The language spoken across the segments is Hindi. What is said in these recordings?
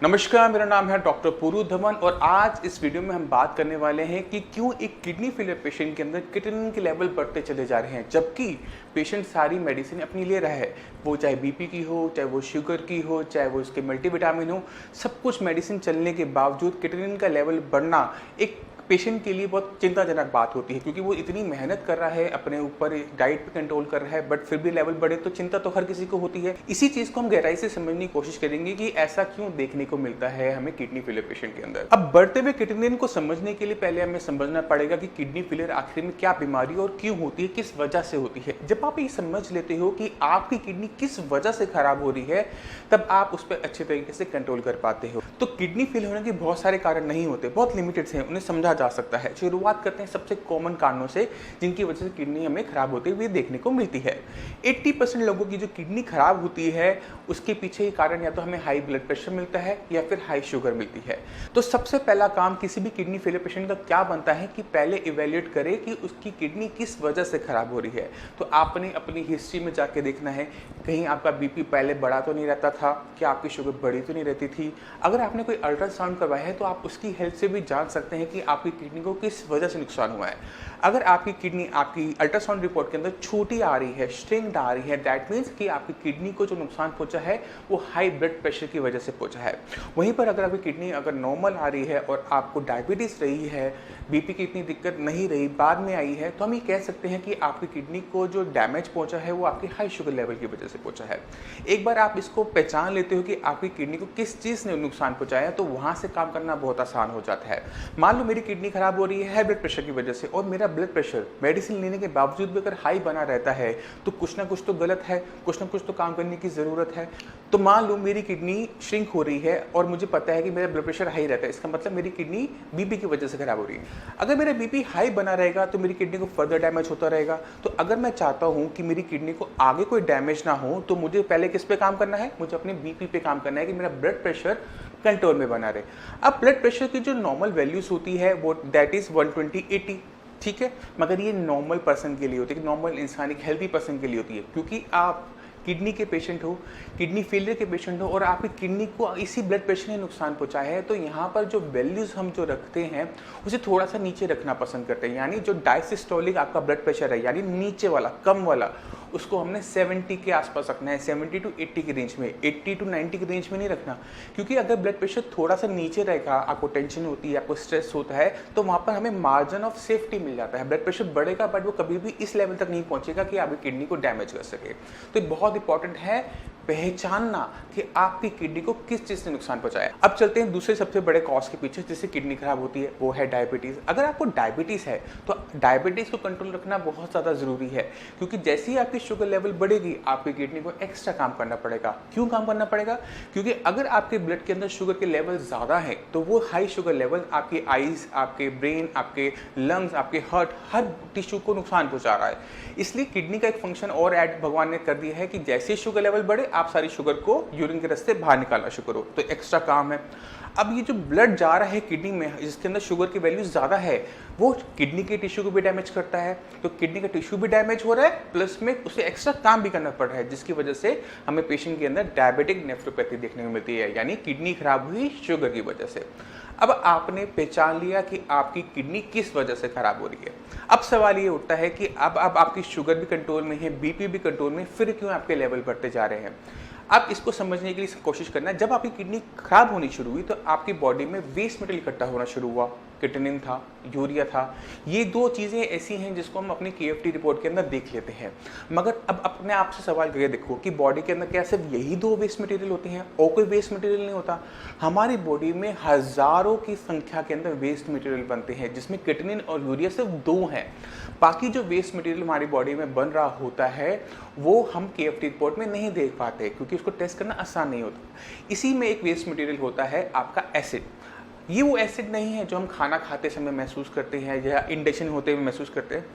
नमस्कार, मेरा नाम है डॉक्टर पुरु धवन और आज इस वीडियो में हम बात करने वाले हैं कि क्यों एक किडनी फेलियर पेशेंट के अंदर क्रिएटिनिन के लेवल बढ़ते चले जा रहे हैं, जबकि पेशेंट सारी मेडिसिन अपनी ले रहा है। वो चाहे बीपी की हो, चाहे वो शुगर की हो, चाहे वो इसके मल्टीविटामिन हो, सब कुछ मेडिसिन चलने के बावजूद क्रिएटिनिन का लेवल बढ़ना एक पेशेंट के लिए बहुत चिंताजनक बात होती है, क्योंकि वो इतनी मेहनत कर रहा है, अपने ऊपर डाइट पे कंट्रोल कर रहा है, बट फिर भी लेवल बढ़े तो चिंता तो हर किसी को होती है। इसी चीज को हम गहराई से समझने की कोशिश करेंगे कि ऐसा क्यों देखने को मिलता है हमें किडनी फेलियर पेशेंट के अंदर। अब बढ़ते हुए क्रिएटिनिन को समझने के लिए पहले हमें समझना पड़ेगा कि किडनी फेलियर आखिर में क्या बीमारी और क्यों होती है, किस वजह से होती है। जब आप ये समझ लेते हो कि आपकी किडनी किस वजह से खराब हो रही है, तब आप उस पर अच्छे तरीके से कंट्रोल कर पाते हो। तो किडनी फेल होने के बहुत सारे कारण नहीं होते, बहुत लिमिटेड हैं, उन्हें समझा जा सकता है। शुरुआत करते हैं सबसे कॉमन कारणों से जिनकी वजह से किडनी हमें खराब होते हुए देखने को मिलती है। 80% लोगों की जो किडनी खराब होती है उसके पीछे कारण या तो हमें हाई ब्लड प्रेशर मिलता है या फिर हाई शुगर मिलती है। तो सबसे पहला काम किसी भी किडनी फेलियर पेशेंट का क्या बनता है कि पहले इवेल्युएट करे कि उसकी किडनी किस वजह से खराब हो रही है। तो आपने अपनी हिस्ट्री में जाके देखना है, कहीं आपका बीपी पहले बढ़ा तो नहीं रहता था, क्या आपकी शुगर बढ़ी तो नहीं रहती थी। अगर आपने कोई अल्ट्रासाउंड करवाया है तो आप उसकी हेल्प से भी जान सकते हैं कि आपकी किडनी को किस वजह से नुकसान हुआ है। अगर आपकी किडनी आपकी अल्ट्रासाउंड रिपोर्ट के अंदर छोटी आ रही है, स्ट्रिंग्ड आ रही है, दैट मीन्स कि आपकी किडनी को जो नुकसान पहुंचा है वो हाई ब्लड प्रेशर की वजह से पहुंचा है। वहीं पर अगर आपकी किडनी अगर नॉर्मल आ रही है और आपको डायबिटीज रही है, बीपी की इतनी दिक्कत नहीं रही, बाद में आई है, तो हम ये कह सकते हैं कि आपकी किडनी को जो डैमेज पहुंचा है वो आपकी हाई शुगर लेवल की वजह से पहुंचा है। एक बार आप इसको पहचान लेते हो कि आपकी किडनी को किस चीज़ ने नुकसान पहुंचाया, तो वहां से काम करना बहुत आसान हो जाता है। मान लो मेरी किडनी खराब हो रही है हाई ब्लड प्रेशर की वजह से, और मेरा ब्लड प्रेशर मेडिसिन लेने के बावजूद भी अगर हाई बना रहता है तो कुछ ना कुछ तो गलत है, कुछ ना कुछ तो काम करने की जरूरत है। तो मान लो मेरी किडनी श्रिंक हो रही है और मुझे पता है कि मेरा ब्लड प्रेशर हाई रहता है, इसका मतलब मेरी किडनी बीपी की वजह से खराब हो रही है। अगर मेरा बीपी हाई बना रहेगा तो मेरी किडनी को फर्दर डैमेज होता रहेगा। तो अगर मैं चाहता हूं कि मेरी किडनी को आगे कोई डैमेज ना हो, तो मुझे पहले किस पे काम करना है, मुझे अपने बीपी पे काम करना है कि मेरा ब्लड प्रेशर कंट्रोल में बना रहे। अब ब्लड प्रेशर की जो नॉर्मल वैल्यूज होती है वो दैट इज 120/80, ठीक है, मगर ये नॉर्मल पर्सन के लिए होती है, नॉर्मल इंसान एक हेल्दी पर्सन के लिए होती है। क्योंकि आप किडनी के पेशेंट हो, किडनी फेलियर के पेशेंट हो और आपकी किडनी को इसी ब्लड प्रेशर ने नुकसान पहुंचाया है, तो यहाँ पर जो वैल्यूज हम जो रखते हैं उसे थोड़ा सा नीचे रखना पसंद करते हैं। यानी जो डायसिस्टोलिक आपका ब्लड प्रेशर है, यानी नीचे वाला, कम वाला, उसको हमने 70 के आसपास रखना है, 70 to 80 की रेंज में, 80 to 90 की रेंज में नहीं रखना। क्योंकि अगर ब्लड प्रेशर थोड़ा सा नीचे रहेगा, आपको टेंशन होती है, आपको स्ट्रेस होता है, तो वहाँ पर हमें मार्जिन ऑफ सेफ्टी मिल जाता है। ब्लड प्रेशर बढ़ेगा बट वो कभी भी इस लेवल तक नहीं पहुँचेगा कि आपकी किडनी को डैमेज कर सके। तो ये बहुत इंपॉर्टेंट है पहचानना कि आपकी किडनी को किस चीज से नुकसान पहुंचाया। अब चलते हैं दूसरे सबसे बड़े कॉज के पीछे जिससे किडनी खराब होती है, वो है डायबिटीज। अगर आपको डायबिटीज है तो डायबिटीज को कंट्रोल रखना बहुत ज्यादा जरूरी है, क्योंकि जैसे ही आपकी शुगर लेवल बढ़ेगी आपकी किडनी को एक्स्ट्रा काम करना पड़ेगा। क्यों काम करना पड़ेगा? क्योंकि अगर आपके ब्लड के अंदर शुगर के लेवल ज्यादा है तो वो हाई शुगर लेवल आपकी आईज, आपके ब्रेन, आपके लंग्स, आपके हार्ट, हर टिश्यू को नुकसान पहुंचा रहा है। इसलिए किडनी का एक फंक्शन और ऐड भगवान ने कर दिया है कि जैसे ही शुगर लेवल बढ़े आप सारी शुगर को यूरिन के रास्ते बाहर निकालना शुरू करो, तो एक्स्ट्रा काम है। अब ये जो ब्लड जा रहा है किडनी में जिसके अंदर शुगर की वैल्यू ज्यादा है, वो किडनी के टिश्यू को भी डैमेज करता है, तो किडनी का टिश्यू भी डैमेज हो रहा है, प्लस में उसे एक्स्ट्रा काम भी करना पड़ रहा है, जिसकी वजह से हमें पेशेंट के अंदर डायबिटिक नेफ्रोपैथी देखने को मिलती है, यानी किडनी खराब हुई शुगर की वजह से। अब आपने पहचान लिया कि आपकी किडनी किस वजह से खराब हो रही है। अब सवाल ये उठता है कि अब आपकी शुगर भी कंट्रोल में है, बीपी भी कंट्रोल में, फिर क्यों आपके लेवल बढ़ते जा रहे हैं। आप इसको समझने के लिए कोशिश करना है, जब आपकी किडनी खराब होनी शुरू हुई तो आपकी बॉडी में वेस्ट मटेरियल इकट्ठा होना शुरू हुआ, क्रिएटिनिन था, यूरिया था। ये दो चीज़ें ऐसी हैं जिसको हम अपनी KFT रिपोर्ट के अंदर देख लेते हैं। मगर अब अपने आप से सवाल करके देखो कि बॉडी के अंदर क्या सिर्फ यही दो वेस्ट मटेरियल होते हैं और कोई वेस्ट मटेरियल नहीं होता। हमारी बॉडी में हजारों की संख्या के अंदर वेस्ट मटेरियल बनते हैं, जिसमें क्रिएटिनिन और यूरिया सिर्फ दो हैं। बाकी जो वेस्ट मटेरियल हमारी बॉडी में बन रहा होता है वो हम KFT रिपोर्ट में नहीं देख पाते, क्योंकि उसको टेस्ट करना आसान नहीं होता। इसी में एक वेस्ट मटेरियल होता है आपका एसिड। ये वो एसिड नहीं है जो हम खाना खाते समय महसूस करते हैं या इंडाइजेशन होते हुए महसूस करते हैं।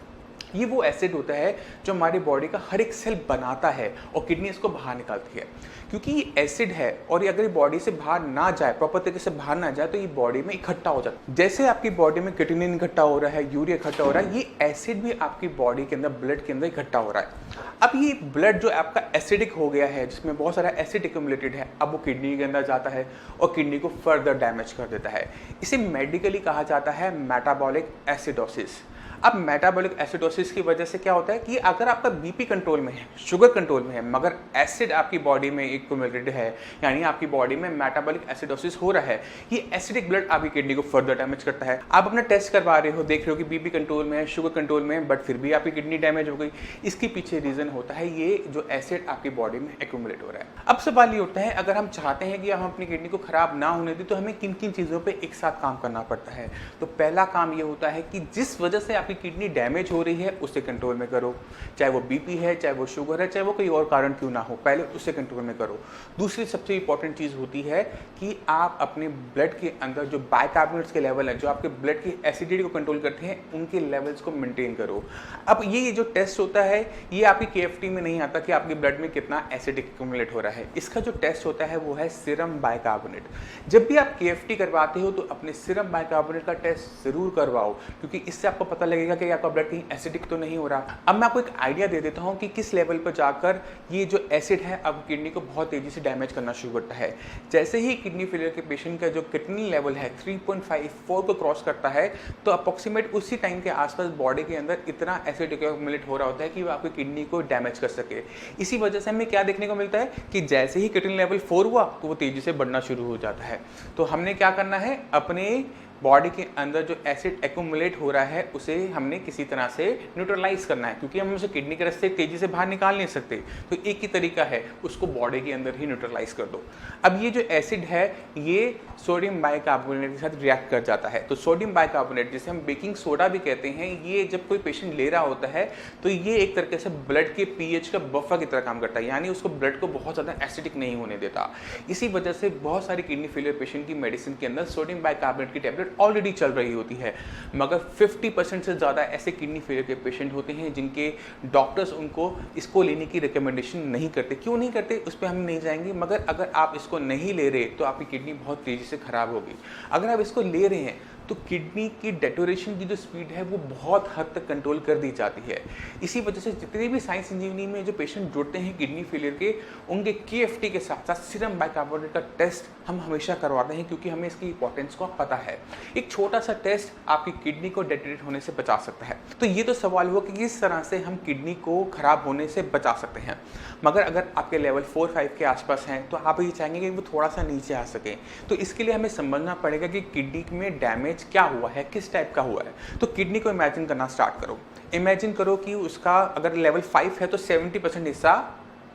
ये वो एसिड होता है जो हमारी बॉडी का हर एक सेल बनाता है और किडनी इसको बाहर निकालती है। क्योंकि ये एसिड है और ये अगर ये बॉडी से बाहर ना जाए, प्रॉपर तरीके से बाहर ना जाए, तो ये बॉडी में इकट्ठा हो जाता है। जैसे आपकी बॉडी में क्रिएटिनिन इकट्ठा हो रहा है, यूरिया इकट्ठा हो रहा है, ये एसिड भी आपकी बॉडी के अंदर, ब्लड के अंदर इकट्ठा हो रहा है। अब ये ब्लड जो आपका एसिडिक हो गया है, जिसमें बहुत सारा एसिड एक्यूमुलेटेड है, अब वो किडनी के अंदर जाता है और किडनी को फर्दर डैमेज कर देता है। इसे मेडिकली कहा जाता है मेटाबॉलिक एसिडोसिस। अब मेटाबॉलिक एसिडोसिस की वजह से क्या होता है कि अगर आपका बीपी कंट्रोल में है, शुगर कंट्रोल में है, मगर एसिड आपकी बॉडी में एक्यूमुलेटेड है, यानी आपकी बॉडी में मेटाबॉलिक एसिडोसिस हो रहा है, ये एसिडिक ब्लड आपकी किडनी को फर्दर डैमेज करता है। आप अपना टेस्ट करवा रहे हो, देख रहे हो कि बीपी कंट्रोल में है, शुगर कंट्रोल में है, बट फिर भी आपकी किडनी डैमेज हो गई। इसके पीछे रीजन होता है ये जो एसिड आपकी बॉडी में एक्यूमुलेट हो रहा है। अब सवाल ये उठता है, अगर हम चाहते हैं कि हम अपनी किडनी को खराब ना होने दें, तो हमें किन किन चीज़ों पर एक साथ काम करना पड़ता है। तो पहला काम ये होता है कि जिस वजह से आपकी किडनी डैमेज हो रही है उसे कंट्रोल में करो, चाहे वो बीपी है, चाहे वो शुगर है, चाहे वो कोई और कारण क्यों ना हो, पहले उसे कंट्रोल में करो। दूसरी सबसे इंपॉर्टेंट चीज होती है कि आप अपने ब्लड के अंदर जो बाइकार्बोनेट्स के लेवल है, जो आपके ब्लड की एसिडिटी को कंट्रोल करते हैं, उनके लेवल्स को मेंटेन करो। अब ये जो टेस्ट होता है, ये आपकी केएफटी में नहीं आता कि आपके ब्लड में कितना एसिड एक्यूमुलेट हो रहा है। इसका जो टेस्ट होता है वो है सीरम बाइकार्बोनेट। जब भी आप केएफटी करवाते हो तो अपने सीरम बाइकार्बोनेट का टेस्ट जरूर करवाओ, क्योंकि इससे आपको पता लगेगा कि आपका ब्लड एसिडिक तो नहीं हो रहा। अब मैं आपको एक आइडिया दे देता हूं कि किस लेवल पर जाकर ये जो एसिड है अब किडनी को बहुत तेजी से डैमेज करना शुरू करता है। जैसे ही किडनी फेलियर के पेशेंट का जो किडनी लेवल है 3.54 को क्रॉस करता है, तो अप्रोक्सीमेट उसी टाइम के आसपास बॉडी के अंदर इतना एसिड एक्यूमुलेट हो रहा होता है कि वो आपकी किडनी को डैमेज कर सके। इसी वजह से हमें क्या देखने को मिलता है कि जैसे ही किडनी लेवल 4 हुआ तो वो तेजी से बढ़ना शुरू हो जाता है। तो हमने क्या करना है, अपने बॉडी के अंदर जो एसिड एक्यूमुलेट हो रहा है उसे हमने किसी तरह से न्यूट्रलाइज करना है, क्योंकि हम उसे किडनी के रास्ते तेजी से बाहर निकाल नहीं सकते। तो एक ही तरीका है, उसको बॉडी के अंदर ही न्यूट्रलाइज कर दो। अब ये जो एसिड है ये सोडियम बाइकार्बोनेट के साथ रिएक्ट कर जाता है। तो सोडियम बाइकार्बोनेट, जिसे हम बेकिंग सोडा भी कहते हैं, ये जब कोई पेशेंट ले रहा होता है तो ये एक तरीके से ब्लड के पीएच का बफर की तरह काम करता है, यानी उसको ब्लड को बहुत ज़्यादा एसिडिक नहीं होने देता। इसी वजह से बहुत सारी किडनी फेलियर पेशेंट की मेडिसिन के अंदर सोडियम बाइकार्बोनेट की टैबलेट ऑलरेडी चल रही होती है, मगर 50% से ज़्यादा ऐसे किडनी फेलियर के पेशेंट होते हैं जिनके डॉक्टर्स उनको इसको लेने की रिकमेंडेशन नहीं करते। क्यों नहीं करते उस पर हम नहीं जाएंगे, मगर अगर आप इसको नहीं ले रहे तो आपकी किडनी बहुत तेज़ी से खराब होगी। अगर आप इसको ले रहे हैं तो किडनी की डेटोरेशन की जो स्पीड है वो बहुत हद तक कंट्रोल कर दी जाती है। इसी वजह से जितने भी साइंस इंजीनियरिंग में जो पेशेंट जुड़ते हैं किडनी फेलियर के, उनके केएफटी के साथ साथ सीरम बाइकार्बोनेट का टेस्ट हम हमेशा करवाते हैं, क्योंकि हमें इसकी इंपॉर्टेंस को पता है। एक छोटा सा टेस्ट आपकी किडनी को डेटोरेट होने से बचा सकता है। तो ये तो सवाल हुआ कि किस तरह से हम किडनी को खराब होने से बचा सकते हैं। मगर अगर आपके लेवल 4-5 के आसपास हैं तो आप ये चाहेंगे कि वो थोड़ा सा नीचे आ सके। तो इसके लिए हमें समझना पड़ेगा कि किडनी में डैमेज क्या हुआ है, किस टाइप का हुआ है। तो किडनी को इमेजिन करना स्टार्ट करो। इमेजिन करो कि उसका अगर लेवल 5 है तो 70% हिस्सा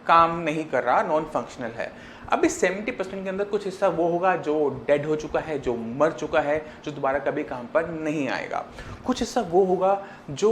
काम नहीं कर रहा, नॉन फंक्शनल है। अब इस 70% के अंदर कुछ हिस्सा वो होगा जो डेड हो चुका है, जो मर चुका है, जो दोबारा कभी काम पर नहीं आएगा। कुछ हिस्सा वो होगा जो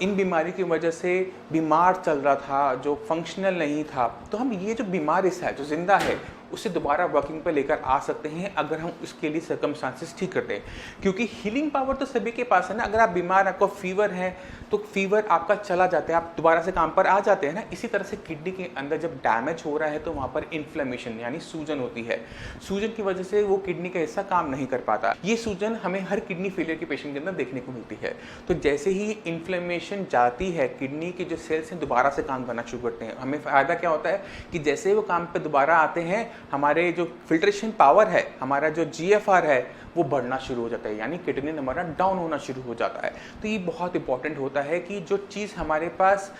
इन बीमारी की वजह से बीमार चल रहा था, जो फंक्शनल नहीं था। तो हम ये जो बीमार हिस्सा है, जो जिंदा है, उसे दोबारा वर्किंग पे लेकर आ सकते हैं अगर हम उसके लिए सर्कमस्टांसेस ठीक करते हैं, क्योंकि हीलिंग पावर तो सभी के पास है ना। अगर आप बीमार, आपको फीवर है तो फीवर आपका चला जाता है, आप दोबारा से काम पर आ जाते हैं ना। इसी तरह से किडनी के अंदर जब डैमेज हो रहा है तो वहाँ पर इन्फ्लेमेशन यानी सूजन होती है। सूजन की वजह से वो किडनी का हिस्सा काम नहीं कर पाता। ये सूजन हमें हर किडनी फेलियर के पेशेंट के अंदर देखने को मिलती है। तो जैसे ही इन्फ्लेमेशन जाती है, किडनी के जो सेल्स हैं दोबारा से काम करना शुरू करते हैं। हमें फ़ायदा क्या होता है कि जैसे वो काम पर दोबारा आते हैं, हमारे जो फिल्ट्रेशन पावर है, हमारा जो GFR है, वो बढ़ना शुरू हो जाता है, यानी किडनी हमारा डाउन होना शुरू हो जाता है। तो ये बहुत इंपॉर्टेंट होता है कि जो चीज़ हमारे पास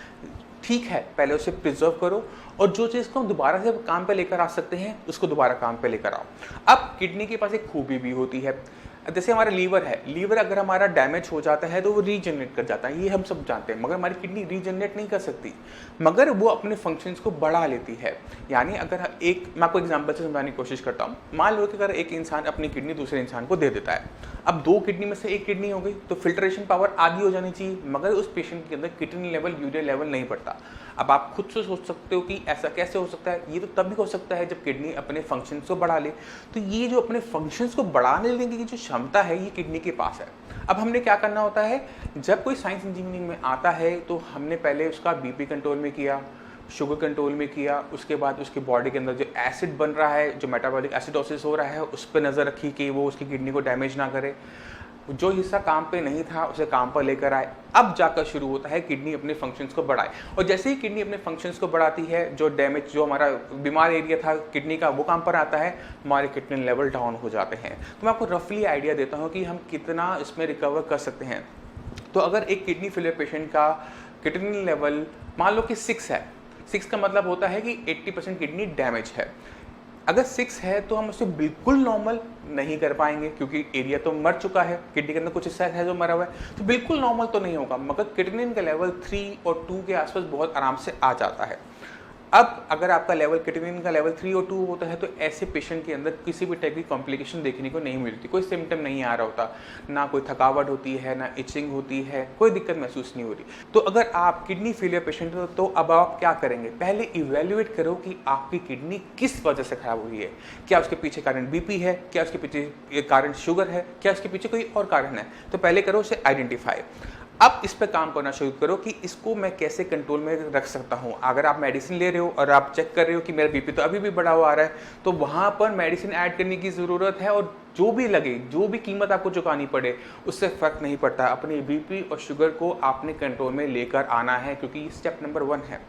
ठीक है पहले उसे प्रिजर्व करो, और जो चीज़ को हम दोबारा से काम पे लेकर आ सकते हैं उसको दोबारा काम पे लेकर आओ। अब किडनी के पास एक खूबी भी होती है। जैसे हमारा लीवर है, लीवर अगर हमारा डैमेज हो जाता है तो वो रीजनरेट कर जाता है, ये हम सब जानते हैं। मगर हमारी किडनी रीजनरेट नहीं कर सकती, मगर वो अपने फंक्शंस को बढ़ा लेती है। यानी अगर मैं आपको एग्जांपल से समझाने की कोशिश करता हूँ। मान लो कि अगर एक इंसान अपनी किडनी दूसरे इंसान को दे देता है, अब 2 किडनी में से 1 किडनी हो गई तो फिल्ट्रेशन पावर आधी हो जानी चाहिए, मगर उस पेशेंट के अंदर किडनी लेवल, यूरिया लेवल नहीं बढ़ता। अब आप खुद से सोच सकते हो कि ऐसा कैसे हो सकता है। ये तो तभी हो सकता है जब किडनी अपने फंक्शंस को बढ़ा ले। तो ये जो अपने फंक्शंस को बढ़ाने लेने की जो क्षमता है ये किडनी के पास है। अब हमने क्या करना होता है, जब कोई साइंस इंजीनियरिंग में आता है तो हमने पहले उसका बीपी कंट्रोल में किया, शुगर कंट्रोल में किया, उसके बाद उसकी बॉडी के अंदर जो एसिड बन रहा है, जो मेटाबॉलिक एसिडोसिस हो रहा है, उस पर नज़र रखी कि वो उसकी किडनी को डैमेज ना करे। जो हिस्सा काम पे नहीं था उसे काम पर लेकर आए। अब जाकर शुरू होता है किडनी अपने फंक्शंस को बढ़ाए, और जैसे ही किडनी अपने फंक्शंस को बढ़ाती है, जो डैमेज, जो हमारा बीमार एरिया था किडनी का, वो काम पर आता है, हमारे किडनी लेवल डाउन हो जाते हैं। तो मैं आपको रफली आइडिया देता हूँ कि हम कितना इसमें रिकवर कर सकते हैं। तो अगर एक किडनी फेलियर पेशेंट का किडनी लेवल मान लो कि 6 है, 6 का मतलब होता है कि 80% किडनी डैमेज है। अगर 6 है तो हम उसे बिल्कुल नॉर्मल नहीं कर पाएंगे, क्योंकि एरिया तो मर चुका है, किडनी के अंदर कुछ हिस्सा है जो मरा हुआ है, तो बिल्कुल नॉर्मल तो नहीं होगा, मगर किडनी का लेवल 3 और 2 के आसपास बहुत आराम से आ जाता है। अब अगर आपका लेवल किडनी का लेवल 3 और 2 होता है तो ऐसे पेशेंट के अंदर किसी भी टाइप की कॉम्प्लिकेशन देखने को नहीं मिलती, कोई सिम्टम नहीं आ रहा होता, ना कोई थकावट होती है, ना इचिंग होती है, कोई दिक्कत महसूस नहीं हो रही। तो अगर आप किडनी फेलियर पेशेंट हो तो अब आप क्या करेंगे, पहले इवेल्युएट करो कि आपकी किडनी किस वजह से खराब हुई है। क्या उसके पीछे कारण बीपी है, क्या उसके पीछे कारण शुगर है, क्या उसके पीछे कोई और कारण है, तो पहले करो उसे आइडेंटिफाई। अब इस पे काम करना शुरू करो कि इसको मैं कैसे कंट्रोल में रख सकता हूँ। अगर आप मेडिसिन ले रहे हो और आप चेक कर रहे हो कि मेरा बीपी तो अभी भी बढ़ा हुआ आ रहा है, तो वहाँ पर मेडिसिन ऐड करने की ज़रूरत है, और जो भी लगे, जो भी कीमत आपको चुकानी पड़े, उससे फ़र्क नहीं पड़ता। अपने बीपी और शुगर को आपने कंट्रोल में लेकर आना है, क्योंकि स्टेप नंबर 1 है।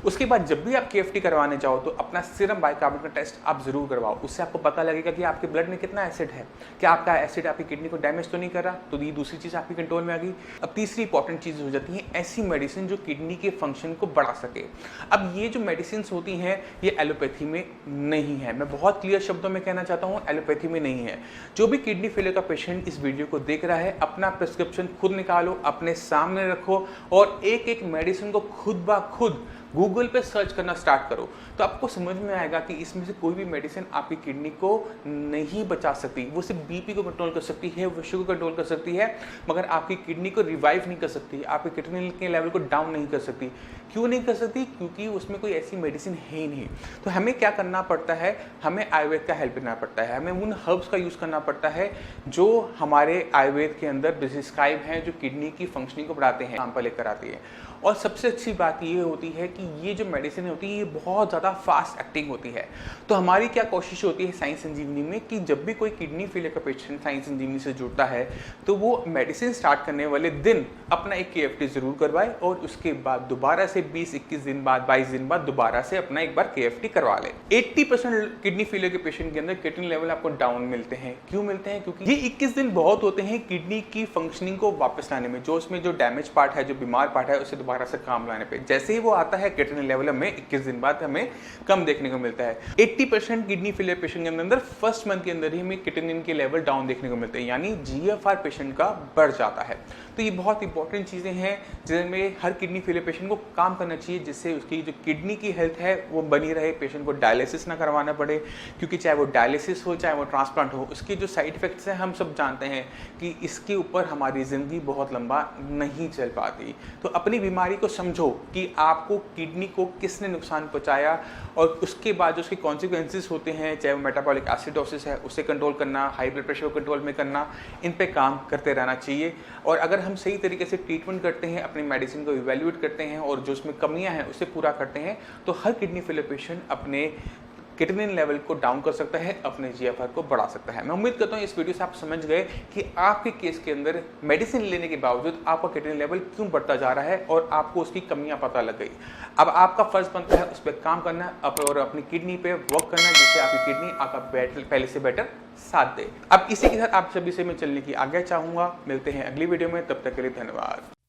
उसके बाद जब भी आप केएफटी करवाने जाओ तो अपना सीरम बाइकार्बोनेट का टेस्ट आप जरूर करवाओ। उससे आपको पता लगेगा कि आपके ब्लड में कितना एसिड है, क्या आपका एसिड आपकी किडनी को डैमेज तो नहीं कर रहा, तो ये दूसरी चीज़ आपकी कंट्रोल में आ गई। अब तीसरी इंपॉर्टेंट चीज़ हो जाती है ऐसी मेडिसिन जो किडनी के फंक्शन को बढ़ा सके। अब ये जो मेडिसिन होती हैं ये एलोपैथी में नहीं है, मैं बहुत क्लियर शब्दों में कहना चाहता हूँ, एलोपैथी में नहीं है। जो भी किडनी फेलियर का पेशेंट इस वीडियो को देख रहा है, अपना प्रिस्क्रिप्शन खुद निकालो, अपने सामने रखो, और एक एक मेडिसिन को खुद ब खुद गूगल पे सर्च करना स्टार्ट करो, तो आपको समझ में आएगा कि इसमें से कोई भी मेडिसिन आपकी किडनी को नहीं बचा सकती। वो सिर्फ बीपी को कंट्रोल कर सकती है, वो शुगर कंट्रोल कर सकती है, मगर आपकी किडनी को रिवाइव नहीं कर सकती, आपके किडनी के लेवल को डाउन नहीं कर सकती। क्यों नहीं कर सकती? क्योंकि उसमें कोई ऐसी मेडिसिन है ही नहीं। तो हमें क्या करना पड़ता है, हमें आयुर्वेद का हेल्प लेना पड़ता है, हमें उन हर्ब्स का यूज़ करना पड़ता है जो हमारे आयुर्वेद के अंदर प्रिस्क्राइब हैं, जो किडनी की फंक्शनिंग को बढ़ाते हैं, काम पर लेकर आती है। और सबसे अच्छी बात ये होती है कि ये जो मेडिसिन होती है ये बहुत ज़्यादा फास्ट एक्टिंग होती है। तो हमारी क्या कोशिश होती है साइंस इंजीनियरिंग में कि जब भी कोई किडनी फेलियर का पेशेंट साइंस इंजीनियरिंग से जुड़ता है तो वो मेडिसिन स्टार्ट करने वाले दिन अपना एक केएफटी ज़रूर करवाए, और उसके बाद दोबारा से 20-21 दिन बाद, 22 दिन बाद दोबारा से अपना एक बार केएफटी करवा ले। 80% किडनी फेलियर के पेशेंट के अंदर किडनी लेवल आपको डाउन मिलते हैं। क्यों मिलते हैं? क्योंकि ये 21 दिन बहुत होते हैं किडनी की फंक्शनिंग को वापस लाने में, जो उसमें जो डैमेज पार्ट है, जो बीमार पार्ट है, उसे दोबारा से काम लाने पे। जैसे ही वो आता है किडनी लेवल में 21 दिन बाद हमें कम देखने को मिलता है। 80% किडनी फेलियर पेशेंट के अंदर फर्स्ट मंथ के अंदर ही हमें किडनी के लेवल डाउन देखने को मिलते हैं, यानी जीएफआर पेशेंट का बढ़ जाता है। तो ये बहुत इंपॉर्टेंट चीज़ें हैं जिनमें हर किडनी फेलियर पेशेंट को काम करना चाहिए, जिससे उसकी जो किडनी की हेल्थ है वो बनी रहे, पेशेंट को डायलिसिस ना करवाना पड़े, क्योंकि चाहे वो डायलिसिस हो चाहे वो ट्रांसप्लांट हो, उसके जो साइड इफेक्ट्स हैं हम सब जानते हैं कि इसके ऊपर हमारी ज़िंदगी बहुत लंबा नहीं चल पाती। तो अपनी बीमारी को समझो कि आपको किडनी को किसने नुकसान पहुंचाया, और उसके बाद जो उसके कॉन्सिक्वेंसेस होते हैं, चाहे वो मेटाबॉलिक एसिडोसिस है उसे कंट्रोल करना, हाई ब्लड प्रेशर को कंट्रोल में करना, इन पे काम करते रहना चाहिए। और अगर हम सही तरीके से ट्रीटमेंट करते हैं, अपनी मेडिसिन को इवेल्युएट करते हैं और जो उसमें कमियां हैं उसे पूरा करते हैं, तो हर किडनी फेलियर पेशेंट अपने किडनी लेवल को डाउन कर सकता है, अपने जीएफआर को बढ़ा सकता है। मैं उम्मीद करता हूँ इस वीडियो से आप समझ गए कि आपके केस के अंदर मेडिसिन लेने के बावजूद आपका किडनी लेवल क्यों बढ़ता जा रहा है और आपको उसकी कमियां पता लग गई। अब आपका फर्ज बनता है उस पर काम करना और अपनी किडनी पे वर्क करना, जिससे आपकी किडनी आपका पहले से बेटर साथ दे। अब इसी के साथ आप सभी से मैं चलने की आज्ञा चाहूंगा। मिलते हैं अगली वीडियो में, तब तक के लिए धन्यवाद।